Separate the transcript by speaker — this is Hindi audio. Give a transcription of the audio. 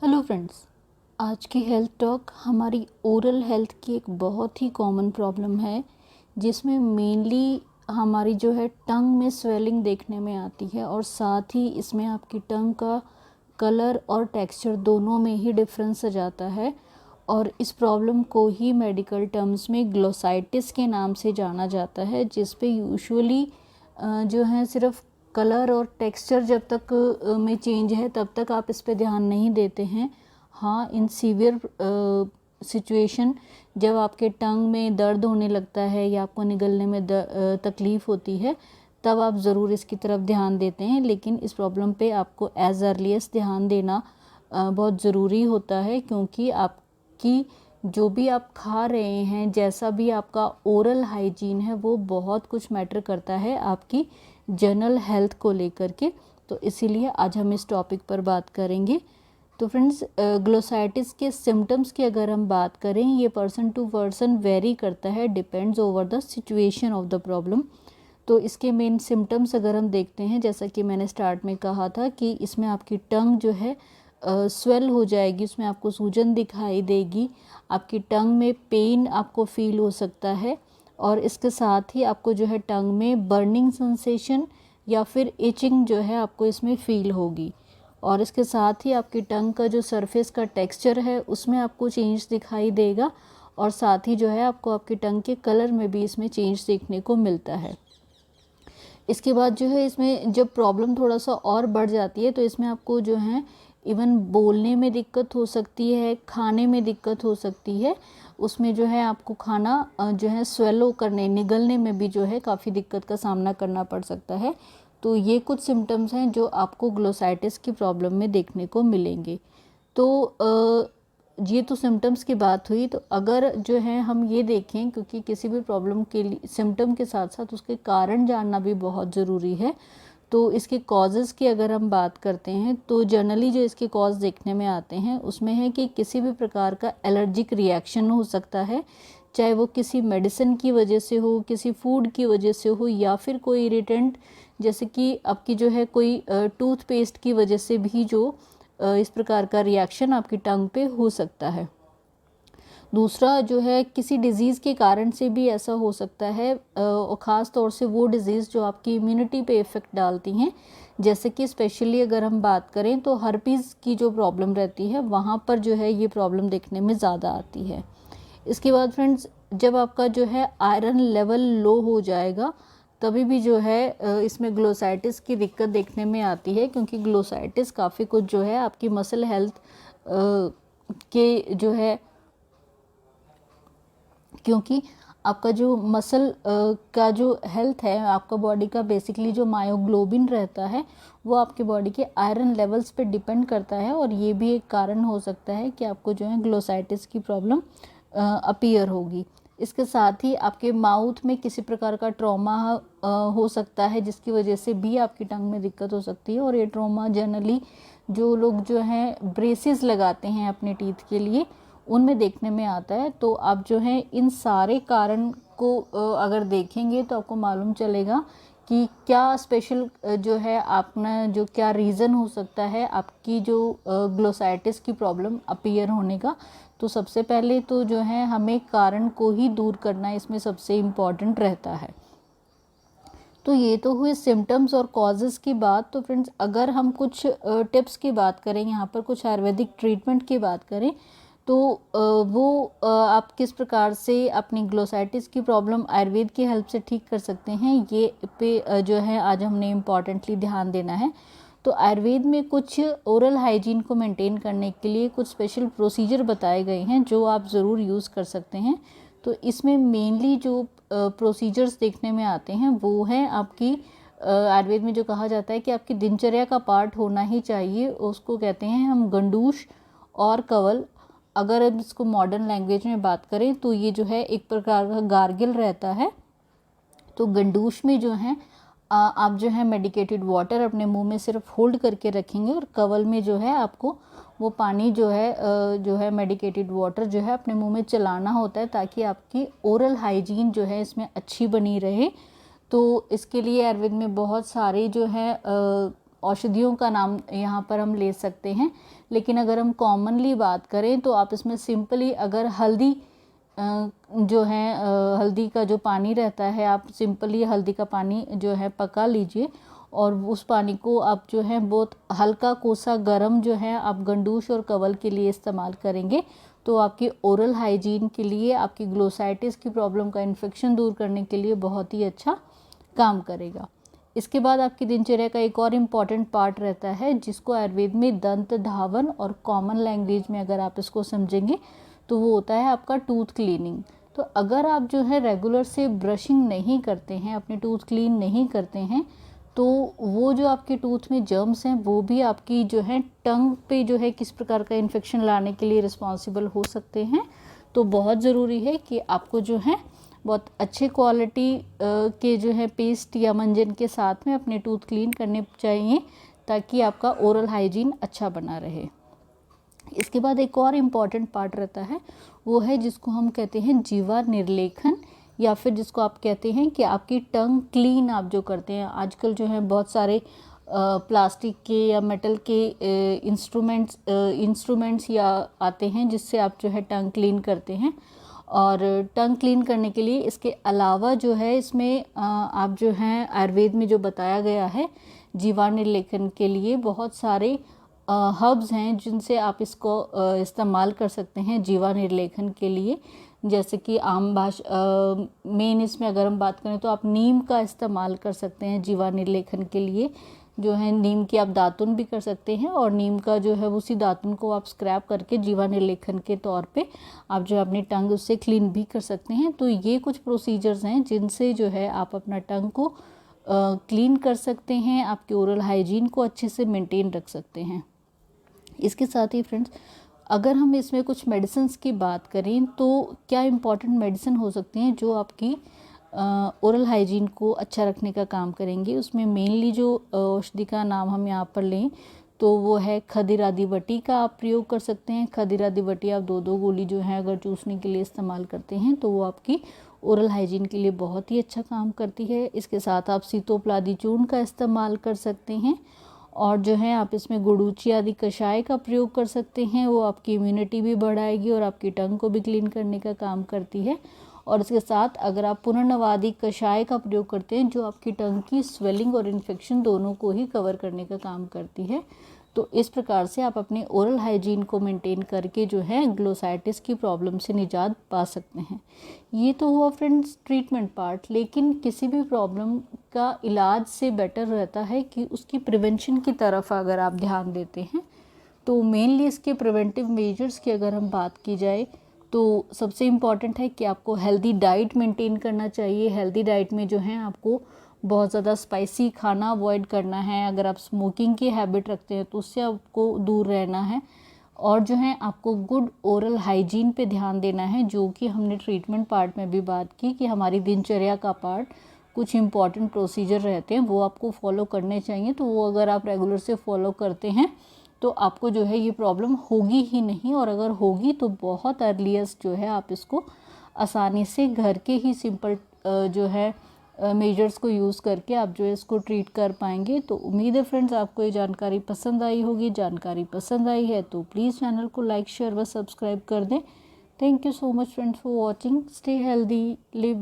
Speaker 1: Hello friends. आज की हेल्थ टॉक हमारी ओरल हेल्थ की एक बहुत ही कॉमन प्रॉब्लम है, जिसमें मेनली हमारी जो है टंग में स्वेलिंग देखने में आती है और साथ ही इसमें आपकी टंग का कलर और टेक्सचर दोनों में ही डिफरेंस आ जाता है। और इस प्रॉब्लम को ही मेडिकल टर्म्स में ग्लोसाइटिस के नाम से जाना जाता है, जिस पे यूजुअली जो है सिर्फ कलर और टेक्सचर जब तक में चेंज है तब तक आप इस पे ध्यान नहीं देते हैं। हाँ, इन सीवियर सिचुएशन जब आपके टंग में दर्द होने लगता है या आपको निगलने में तकलीफ़ होती है, तब आप ज़रूर इसकी तरफ ध्यान देते हैं। लेकिन इस प्रॉब्लम पे आपको एज अर्लीस्ट ध्यान देना बहुत ज़रूरी होता है, क्योंकि आपकी जो भी आप खा रहे हैं, जैसा भी आपका ओरल हाइजीन है, वो बहुत कुछ मैटर करता है आपकी जनरल हेल्थ को लेकर के। तो इसीलिए आज हम इस टॉपिक पर बात करेंगे। तो फ्रेंड्स, ग्लोसाइटिस के सिम्टम्स की अगर हम बात करें, ये पर्सन टू पर्सन वेरी करता है, depends over the situation of the problem. तो इसके मेन सिम्टम्स अगर हम देखते हैं, जैसा कि मैंने स्टार्ट में कहा था कि इसमें आपकी टंग जो है स्वेल हो जाएगी, उसमें आपको सूजन दिखाई देगी, आपकी टंग में पेन आपको फील हो सकता है, और इसके साथ ही आपको जो है टंग में बर्निंग सेंसेशन या फिर इचिंग जो है आपको इसमें फील होगी। और इसके साथ ही आपकी टंग का जो सरफेस का टेक्सचर है उसमें आपको चेंज दिखाई देगा, और साथ ही जो है आपको आपकी टंग के कलर में भी इसमें चेंज देखने को मिलता है। इसके बाद जो है इसमें जब प्रॉब्लम थोड़ा सा और बढ़ जाती है, तो इसमें आपको जो है इवन बोलने में दिक्कत हो सकती है, खाने में दिक्कत हो सकती है। उसमें जो है आपको खाना जो है स्वेलो करने, निगलने में भी जो है काफ़ी दिक्कत का सामना करना पड़ सकता है। तो ये कुछ सिम्टम्स हैं जो आपको ग्लोसाइटिस की प्रॉब्लम में देखने को मिलेंगे। तो ये तो सिम्टम्स की बात हुई। तो अगर जो है हम ये देखें, क्योंकि किसी भी प्रॉब्लम के लिए सिम्टम के साथ साथ उसके कारण जानना भी बहुत ज़रूरी है। तो इसके कॉजेज़ की अगर हम बात करते हैं, तो जनरली जो इसके कॉज देखने में आते हैं उसमें है कि किसी भी प्रकार का एलर्जिक रिएक्शन हो सकता है, चाहे वो किसी मेडिसिन की वजह से हो, किसी फूड की वजह से हो, या फिर कोई इरिटेंट, जैसे कि आपकी जो है कोई टूथपेस्ट की वजह से भी जो इस प्रकार का रिएक्शन आपकी टंग पे हो सकता है। दूसरा जो है किसी डिज़ीज़ के कारण से भी ऐसा हो सकता है, और ख़ास तौर से वो डिज़ीज़ जो आपकी इम्यूनिटी पे इफ़ेक्ट डालती हैं, जैसे कि स्पेशली अगर हम बात करें तो हर्पीज़ की जो प्रॉब्लम रहती है, वहाँ पर जो है ये प्रॉब्लम देखने में ज़्यादा आती है। इसके बाद फ्रेंड्स, जब आपका जो है आयरन लेवल लो हो जाएगा, तभी भी जो है इसमें ग्लोसाइटिस की दिक्कत देखने में आती है, क्योंकि ग्लोसाइटिस काफ़ी कुछ जो है आपकी मसल हेल्थ के जो है, क्योंकि आपका जो मसल का जो हेल्थ है, आपका बॉडी का बेसिकली जो मायोग्लोबिन रहता है, वो आपके बॉडी के आयरन लेवल्स पे डिपेंड करता है, और ये भी एक कारण हो सकता है कि आपको जो है ग्लोसाइटिस की प्रॉब्लम अपीयर होगी। इसके साथ ही आपके माउथ में किसी प्रकार का ट्रॉमा हो सकता है, जिसकी वजह से भी आपकी टंग में दिक्कत हो सकती है। और ये ट्रॉमा जनरली जो लोग जो हैं ब्रेसेस लगाते हैं अपने टीथ के लिए, उनमें देखने में आता है। तो आप जो है इन सारे कारण को अगर देखेंगे तो आपको मालूम चलेगा कि क्या स्पेशल जो है आपने जो क्या रीज़न हो सकता है आपकी जो ग्लोसाइटिस की प्रॉब्लम अपीयर होने का। तो सबसे पहले तो जो है हमें कारण को ही दूर करना इसमें सबसे इम्पॉर्टेंट रहता है। तो ये तो हुए सिम्टम्स और कॉजेज़ की बात। तो फ्रेंड्स, अगर हम कुछ टिप्स की बात करें, यहाँ पर कुछ आयुर्वेदिक ट्रीटमेंट की बात करें, तो आप किस प्रकार से अपनी ग्लोसाइटिस की प्रॉब्लम आयुर्वेद की हेल्प से ठीक कर सकते हैं, ये पे जो है आज हमने इम्पॉर्टेंटली ध्यान देना है। तो आयुर्वेद में कुछ ओरल हाइजीन को मेंटेन करने के लिए कुछ स्पेशल प्रोसीजर बताए गए हैं, जो आप ज़रूर यूज़ कर सकते हैं। तो इसमें मेनली जो प्रोसीजर्स देखने में आते हैं वो हैं आपकी आयुर्वेद में जो कहा जाता है कि आपकी दिनचर्या का पार्ट होना ही चाहिए, उसको कहते हैं हम गंडूश और कवल। अगर हम इसको मॉडर्न लैंग्वेज में बात करें तो ये जो है एक प्रकार का गार्गिल रहता है। तो गंडूश में जो है आप जो है मेडिकेटेड वाटर अपने मुंह में सिर्फ होल्ड करके रखेंगे, और कवल में जो है आपको वो पानी जो है मेडिकेटेड वाटर जो है अपने मुंह में चलाना होता है, ताकि आपकी ओरल हाइजीन जो है इसमें अच्छी बनी रहे। तो इसके लिए आयुर्वेद में बहुत सारे जो है औषधियों का नाम यहाँ पर हम ले सकते हैं। लेकिन अगर हम कॉमनली बात करें तो आप इसमें सिंपली अगर हल्दी जो है हल्दी का जो पानी रहता है, आप सिंपली हल्दी का पानी जो है पका लीजिए और उस पानी को आप जो है बहुत हल्का कोसा गरम जो है आप गंडूश और कवल के लिए इस्तेमाल करेंगे तो आपकी ओरल हाइजीन के लिए, आपकी ग्लोसाइटिस की प्रॉब्लम का इन्फेक्शन दूर करने के लिए बहुत ही अच्छा काम करेगा। इसके बाद आपकी दिनचर्या का एक और इम्पॉर्टेंट पार्ट रहता है जिसको आयुर्वेद में दंत धावन और कॉमन लैंग्वेज में अगर आप इसको समझेंगे तो वो होता है आपका टूथ क्लीनिंग। तो अगर आप जो है रेगुलर से ब्रशिंग नहीं करते हैं, अपने टूथ क्लीन नहीं करते हैं, तो वो जो आपके टूथ में जर्म्स हैं वो भी आपकी जो है टंग पे जो है किस प्रकार का इन्फेक्शन लाने के लिए रिस्पॉन्सिबल हो सकते हैं। तो बहुत ज़रूरी है कि आपको जो है बहुत अच्छे क्वालिटी के जो है पेस्ट या मंजन के साथ में अपने टूथ क्लीन करने चाहिए ताकि आपका ओरल हाइजीन अच्छा बना रहे। इसके बाद एक और इम्पॉर्टेंट पार्ट रहता है, वो है जिसको हम कहते हैं जीवा निर्लेखन, या फिर जिसको आप कहते हैं कि आपकी टंग क्लीन आप जो करते हैं। आजकल जो है बहुत सारे प्लास्टिक के या मेटल के इंस्ट्रूमेंट्स या आते हैं जिससे आप जो है टंग क्लीन करते हैं। और टंग क्लीन करने के लिए इसके अलावा जो है इसमें आप जो हैं आयुर्वेद में जो बताया गया है जीवा निर्लेखन के लिए बहुत सारे हर्ब्स हैं जिनसे आप इसको इस्तेमाल कर सकते हैं जीवा निर्लेखन के लिए। जैसे कि आम मेन इसमें अगर हम बात करें तो आप नीम का इस्तेमाल कर सकते हैं जीवा निर्लेखन के लिए। जो है नीम की आप दातुन भी कर सकते हैं और नीम का जो है उसी दातुन को आप स्क्रैप करके जीवा निर्लेखन के तौर पे आप जो अपनी टंग उससे क्लीन भी कर सकते हैं। तो ये कुछ प्रोसीजर्स हैं जिनसे जो है आप अपना टंग को क्लीन कर सकते हैं, आपके ओरल हाइजीन को अच्छे से मेंटेन रख सकते हैं। इसके साथ ही फ्रेंड्स, अगर हम इसमें कुछ मेडिसिन्स की बात करें तो क्या इम्पॉर्टेंट मेडिसिन हो सकती हैं जो आपकी ओरल हाइजीन को अच्छा रखने का काम करेंगे। उसमें मेनली जो औषधि का नाम हम यहाँ पर लें तो वो है खदिरादिवटी का आप प्रयोग कर सकते हैं। खदिरादिवटी आप 2-2 गोली जो है अगर चूसने के लिए इस्तेमाल करते हैं तो वो आपकी ओरल हाइजीन के लिए बहुत ही अच्छा काम करती है। इसके साथ आप सीतोपलादी चूर्ण का इस्तेमाल कर सकते हैं और जो है आप इसमें गुड़ूची आदि कषाय का प्रयोग कर सकते हैं। वो आपकी इम्यूनिटी भी बढ़ाएगी और आपकी टंग को भी क्लीन करने का काम करती है। और इसके साथ अगर आप पुनर्नवादी कषाय का प्रयोग करते हैं जो आपकी टंग की स्वेलिंग और इन्फेक्शन दोनों को ही कवर करने का काम करती है। तो इस प्रकार से आप अपने ओरल हाइजीन को मेंटेन करके जो है ग्लोसाइटिस की प्रॉब्लम से निजात पा सकते हैं। ये तो हुआ फ्रेंड्स ट्रीटमेंट पार्ट, लेकिन किसी भी प्रॉब्लम का इलाज से बेटर रहता है कि उसकी प्रिवेंशन की तरफ अगर आप ध्यान देते हैं। तो मेनली इसके प्रिवेंटिव मेजर्स की अगर हम बात की जाए तो सबसे इम्पॉर्टेंट है कि आपको हेल्दी डाइट मेंटेन करना चाहिए। हेल्दी डाइट में जो है आपको बहुत ज़्यादा स्पाइसी खाना अवॉइड करना है। अगर आप स्मोकिंग की हैबिट रखते हैं तो उससे आपको दूर रहना है। और जो है आपको गुड ओरल हाइजीन पे ध्यान देना है, जो कि हमने ट्रीटमेंट पार्ट में भी बात की कि हमारी दिनचर्या का पार्ट कुछ इम्पॉर्टेंट प्रोसीजर रहते हैं वो आपको फॉलो करने चाहिए। तो वो अगर आप रेगुलर से फॉलो करते हैं तो आपको जो है ये प्रॉब्लम होगी ही नहीं, और अगर होगी तो बहुत अर्लीस्ट जो है आप इसको आसानी से घर के ही सिंपल जो है मेजर्स को यूज़ करके आप जो है इसको ट्रीट कर पाएंगे। तो उम्मीद है फ्रेंड्स आपको ये जानकारी पसंद आई होगी। जानकारी पसंद आई है तो प्लीज़ चैनल को लाइक शेयर व सब्सक्राइब कर दें। Thank you so much friends for watching. Stay healthy, live